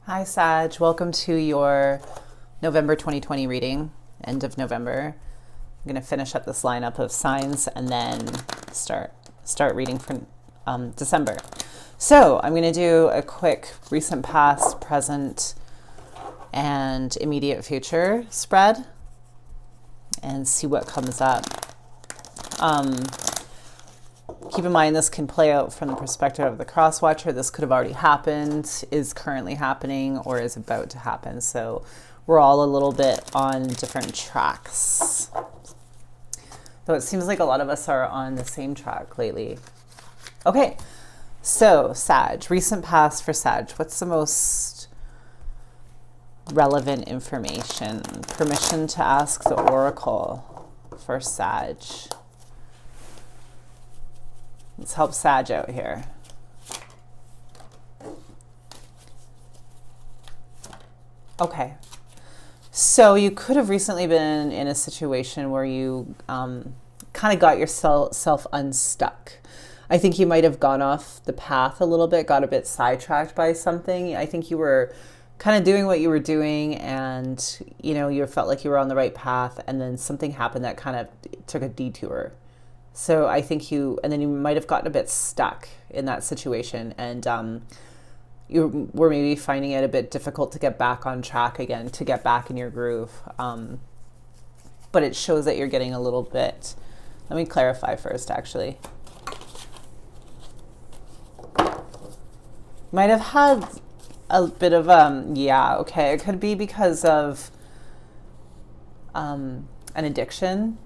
Hi, Sag. Welcome to your November 2020 reading, end of November. I'm going to finish up this lineup of signs and then start reading for December. So I'm going to do a quick recent past, present, and immediate future spread and see what comes up. Keep in mind, this can play out from the perspective of the cross-watcher. This could have already happened, is currently happening, or is about to happen. So we're all a little bit on different tracks. Though it seems like a lot of us are on the same track lately. Okay, so Sag, recent past for Sag. What's the most relevant information? Permission to ask the Oracle for Sag. Let's help Sag out here. Okay. So you could have recently been in a situation where you kind of got yourself unstuck. I think you might have gone off the path a little bit, got a bit sidetracked by something. I think you were kind of doing what you were doing and, you felt like you were on the right path, and then something happened that kind of took a detour. So I think you might have gotten a bit stuck in that situation, and you were maybe finding it a bit difficult to get back on track again, to get back in your groove. But it shows that you're getting a little bit, let me clarify first actually. Might have had a bit of, it could be because of an addiction.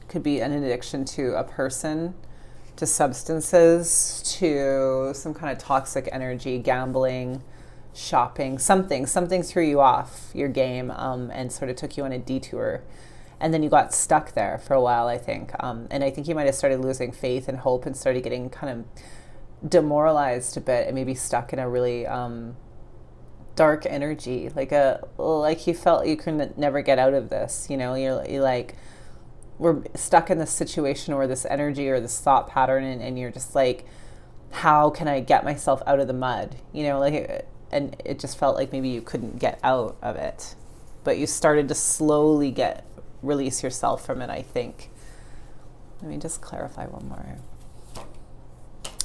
Could be an addiction to a person, to substances, to some kind of toxic energy, gambling, shopping, something threw you off your game and sort of took you on a detour. And then you got stuck there for a while, I think. And I think you might have started losing faith and hope and started getting kind of demoralized a bit and maybe stuck in a really dark energy, like you felt you could never get out of this. You're like, we're stuck in this situation or this energy or this thought pattern, and you're just like, how can I get myself out of the mud? And it just felt like maybe you couldn't get out of it, but you started to slowly release yourself from it, I think. Let me just clarify one more.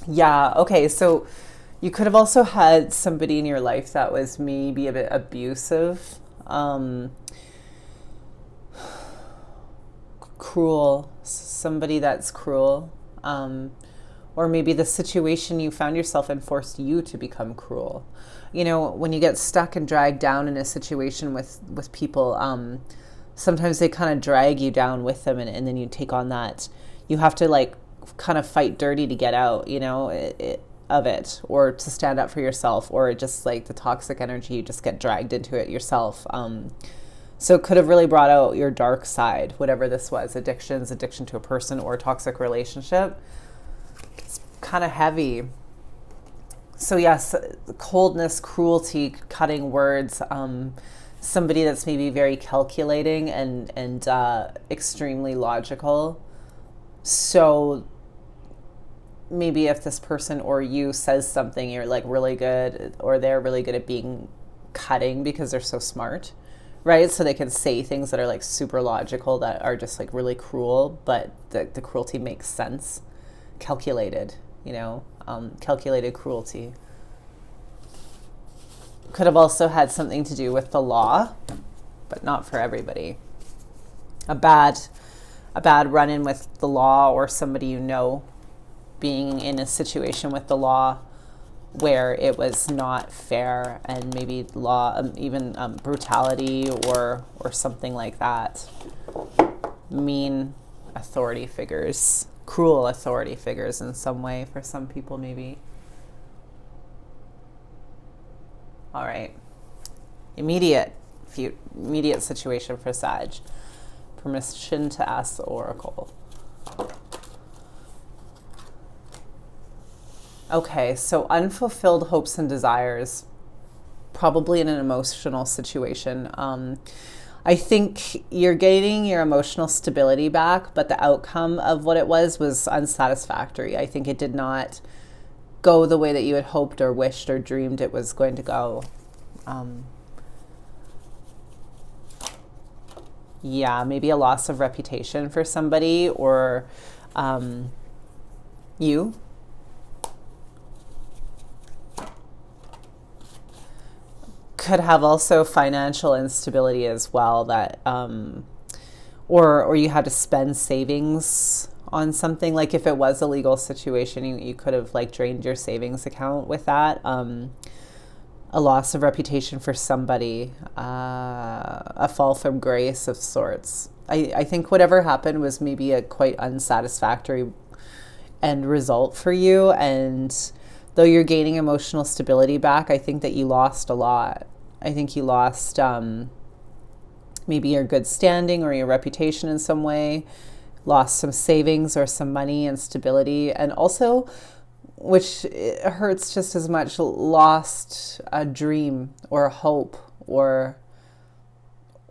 Yeah, okay, so you could have also had somebody in your life that was maybe a bit abusive, cruel, somebody that's cruel, or maybe the situation you found yourself in forced you to become cruel. When you get stuck and dragged down in a situation with people, sometimes they kind of drag you down with them, and then you take on that. You have to kind of fight dirty to get out, of it, or to stand up for yourself, or just like the toxic energy, you just get dragged into it yourself. So it could have really brought out your dark side, whatever this was, addiction to a person or a toxic relationship. It's kind of heavy. So yes, coldness, cruelty, cutting words, somebody that's maybe very calculating and extremely logical. So maybe if this person or you says something, you're like really good, or they're really good at being cutting because they're so smart. Right? So they can say things that are like super logical that are just like really cruel, but the cruelty makes sense. Calculated, calculated cruelty. Could have also had something to do with the law, but not for everybody. A bad run-in with the law, or somebody being in a situation with the law where it was not fair, and maybe law, even brutality or something like that. Mean authority figures, cruel authority figures in some way for some people maybe. All right. Immediate situation for Sag. Permission to ask the Oracle. Okay, so unfulfilled hopes and desires, probably in an emotional situation. I think you're gaining your emotional stability back, but the outcome of what it was unsatisfactory. I think it did not go the way that you had hoped or wished or dreamed it was going to go. Yeah, maybe a loss of reputation for somebody, or you. Could have also financial instability as well, that or you had to spend savings on something. Like if it was a legal situation, you could have like drained your savings account with that. A loss of reputation for somebody, a fall from grace of sorts. I think whatever happened was maybe a quite unsatisfactory end result for you, and though you're gaining emotional stability back, I think that you lost a lot. I think you lost maybe your good standing or your reputation in some way, lost some savings or some money and stability, and also, which hurts just as much, lost a dream or a hope or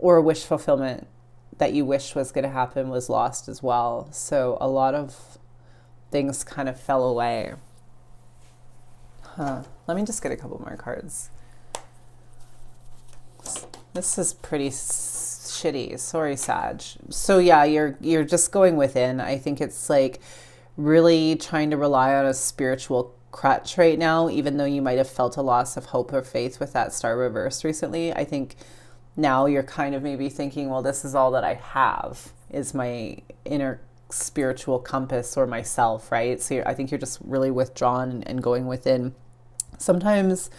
a wish fulfillment that you wish was going to happen was lost as well. So a lot of things kind of fell away. Let me just get a couple more cards. This is pretty shitty. Sorry, Sag. So yeah, you're just going within. I think it's like really trying to rely on a spiritual crutch right now, even though you might have felt a loss of hope or faith with that star reversed recently. I think now you're kind of maybe thinking, well, this is all that I have, is my inner spiritual compass or myself, right? So I think you're just really withdrawn and going within. Sometimes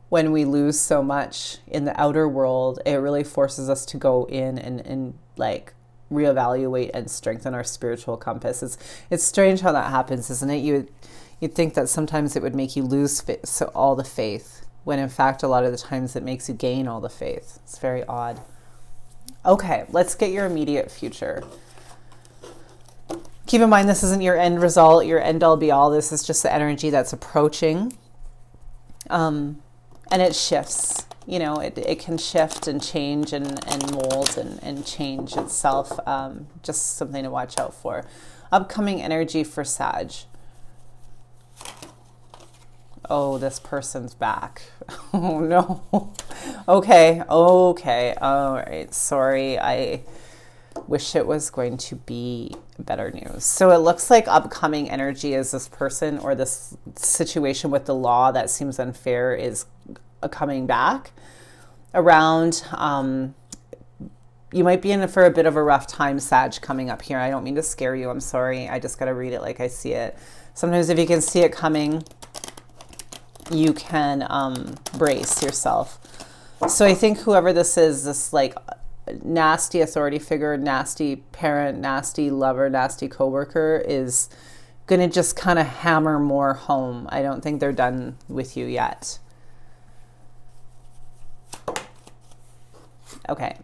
when we lose so much in the outer world, it really forces us to go in and like reevaluate and strengthen our spiritual compass. It's strange how that happens, isn't it? You'd think that sometimes it would make you lose all the faith, when in fact a lot of the times it makes you gain all the faith. It's very odd. Okay, let's get your immediate future. Keep in mind, this isn't your end result, your end all be all. This is just the energy that's approaching. And it shifts, you know, it can shift and change and mold and change itself. Just something to watch out for. Upcoming energy for Sag. Oh, this person's back. Oh no. Okay. All right. Sorry. I wish it was going to be better news. So it looks like upcoming energy is this person or this situation with the law that seems unfair is coming back around. You might be in for a bit of a rough time, Sag, coming up here. I don't mean to scare you. I'm sorry. I just got to read it like I see it. Sometimes if you can see it coming, you can brace yourself. So I think whoever this is, this like nasty authority figure, nasty parent, nasty lover, nasty coworker, is going to just kind of hammer more home. I don't think they're done with you yet. Okay.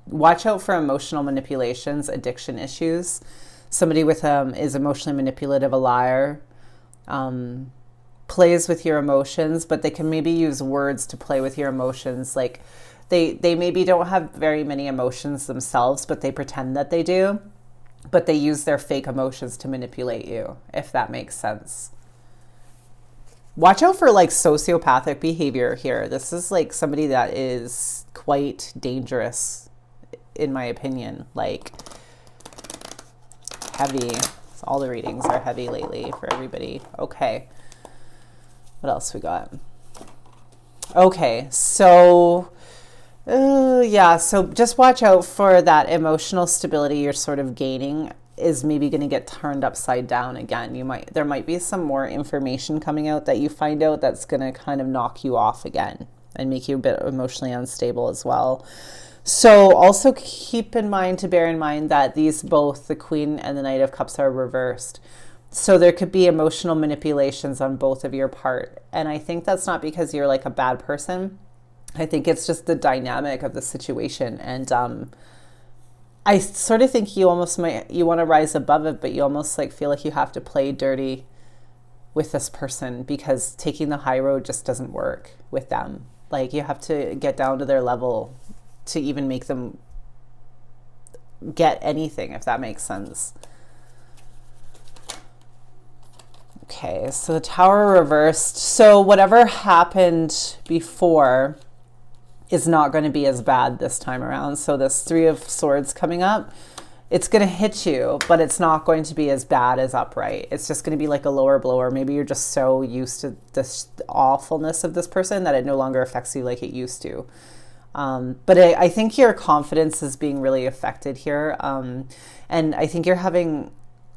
Watch out for emotional manipulations, addiction issues. Somebody with is emotionally manipulative, a liar, plays with your emotions, but they can maybe use words to play with your emotions. Like they maybe don't have very many emotions themselves, but they pretend that they do. But they use their fake emotions to manipulate you, if that makes sense. Watch out for like sociopathic behavior here. This is like somebody that is quite dangerous, in my opinion. Like heavy. All the readings are heavy lately for everybody. Okay. What else we got? Okay, so yeah, so just watch out for that emotional stability you're sort of gaining is maybe going to get turned upside down again. There might be some more information coming out that you find out that's going to kind of knock you off again and make you a bit emotionally unstable as well. So also keep in mind, to bear in mind that these both, the Queen and the Knight of Cups, are reversed. So there could be emotional manipulations on both of your part. And I think that's not because you're like a bad person. I think it's just the dynamic of the situation. And I sort of think you want to rise above it, but you almost like feel like you have to play dirty with this person because taking the high road just doesn't work with them. Like you have to get down to their level to even make them get anything, if that makes sense. Okay, so the Tower reversed. So whatever happened before is not going to be as bad this time around. So this Three of Swords coming up, it's going to hit you, but it's not going to be as bad as upright. It's just going to be like a lower blower. Maybe you're just so used to this awfulness of this person that it no longer affects you like it used to. But I think your confidence is being really affected here. And I think you're having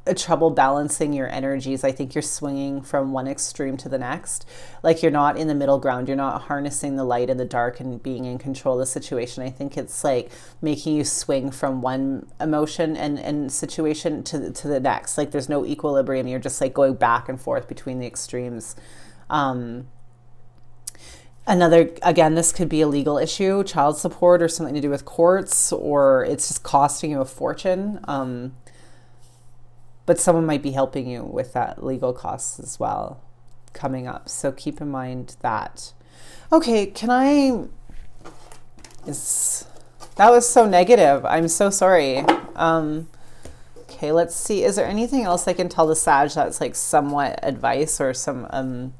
a trouble balancing your energies. I think you're swinging from one extreme to the next. Like you're not in the middle ground. You're not harnessing the light and the dark and being in control of the situation. I think it's like making you swing from one emotion and situation to the next. Like there's no equilibrium. You're just like going back and forth between the extremes. Again, this could be a legal issue, child support, or something to do with courts, or it's just costing you a fortune. But someone might be helping you with that legal costs as well coming up. So keep in mind that. Okay, that was so negative. I'm so sorry. Okay, let's see. Is there anything else I can tell the Sag that's like somewhat advice or something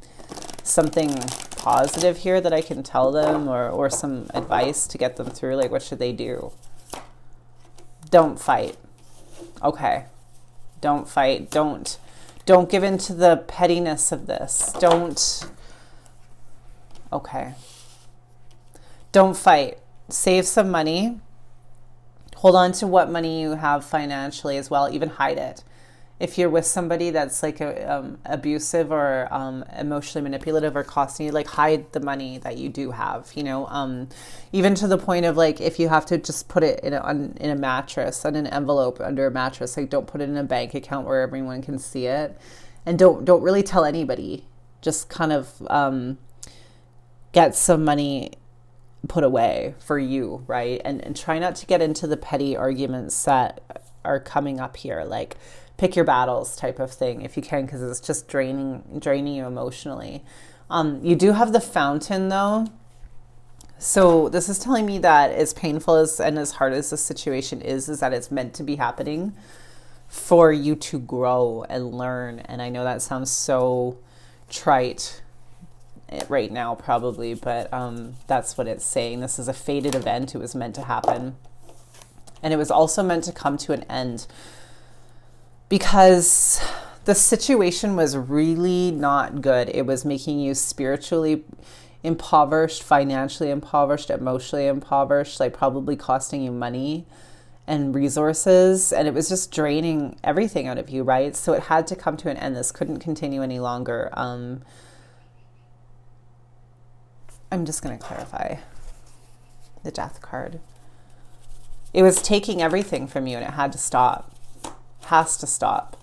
positive here that I can tell them, or some advice to get them through? Like, what should they do? Don't fight. Okay. Don't fight. Don't give in to the pettiness of this. Okay. Don't fight. Save some money. Hold on to what money you have financially as well. Even hide it. If you're with somebody that's like abusive or emotionally manipulative or costing you, like hide the money that you do have, even to the point of like, if you have to just put it in a mattress, on an envelope under a mattress, like don't put it in a bank account where everyone can see it, and don't really tell anybody. Just kind of get some money put away for you, right? And try not to get into the petty arguments that are coming up here, like pick your battles type of thing if you can, because it's just draining you emotionally. You do have the Fountain though. So this is telling me that as painful and as hard as the situation is that it's meant to be happening for you to grow and learn. And I know that sounds so trite right now probably, but that's what it's saying. This is a fated event. It was meant to happen. And it was also meant to come to an end, because the situation was really not good. It was making you spiritually impoverished, financially impoverished, emotionally impoverished, like probably costing you money and resources. And it was just draining everything out of you, right? So it had to come to an end. This couldn't continue any longer. I'm just going to clarify the Death card. It was taking everything from you and it had to stop. Has to stop.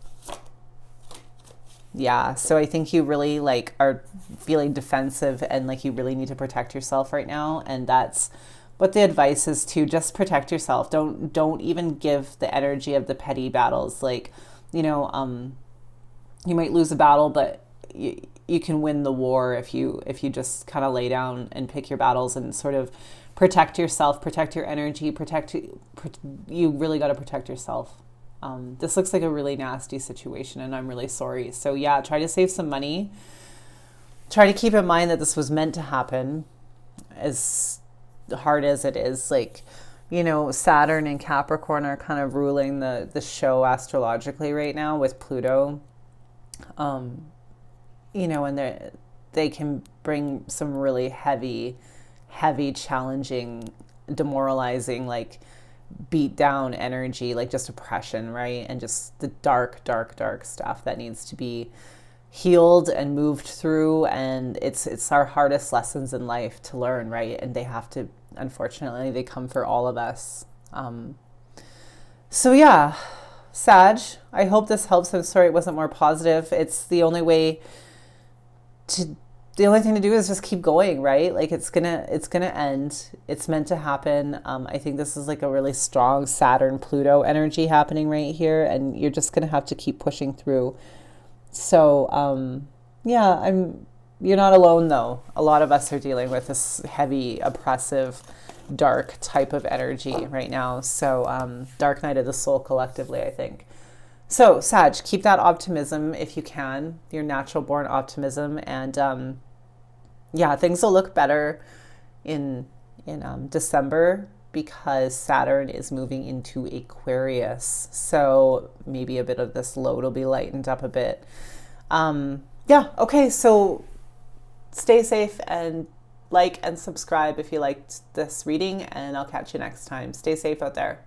Yeah, so I think you really like are feeling defensive and like you really need to protect yourself right now, and that's what the advice is to just protect yourself. Don't even give the energy of the petty battles. Like, you might lose a battle, but you can win the war if you just kind of lay down and pick your battles and sort of protect yourself, protect your energy, you really got to protect yourself. This looks like a really nasty situation and I'm really sorry. So yeah, try to save some money. Try to keep in mind that this was meant to happen, as hard as it is. Like, Saturn and Capricorn are kind of ruling the show astrologically right now with Pluto. And they can bring some really heavy, challenging, demoralizing, like beat down energy, like just oppression, right? And just the dark stuff that needs to be healed and moved through. And it's our hardest lessons in life to learn, right? And they have to, unfortunately, they come for all of us. So yeah, Sag, I hope this helps. I'm sorry it wasn't more positive. It's the only thing to do is just keep going, right? Like it's gonna end. It's meant to happen. I think this is like a really strong Saturn Pluto energy happening right here, and you're just gonna have to keep pushing through. So you're not alone though. A lot of us are dealing with this heavy, oppressive, dark type of energy right now. So dark night of the soul collectively, I think. So, Sag, keep that optimism if you can, your natural born optimism, and yeah, things will look better in December because Saturn is moving into Aquarius. So maybe a bit of this load will be lightened up a bit. Yeah, okay, so stay safe and like and subscribe if you liked this reading, and I'll catch you next time. Stay safe out there.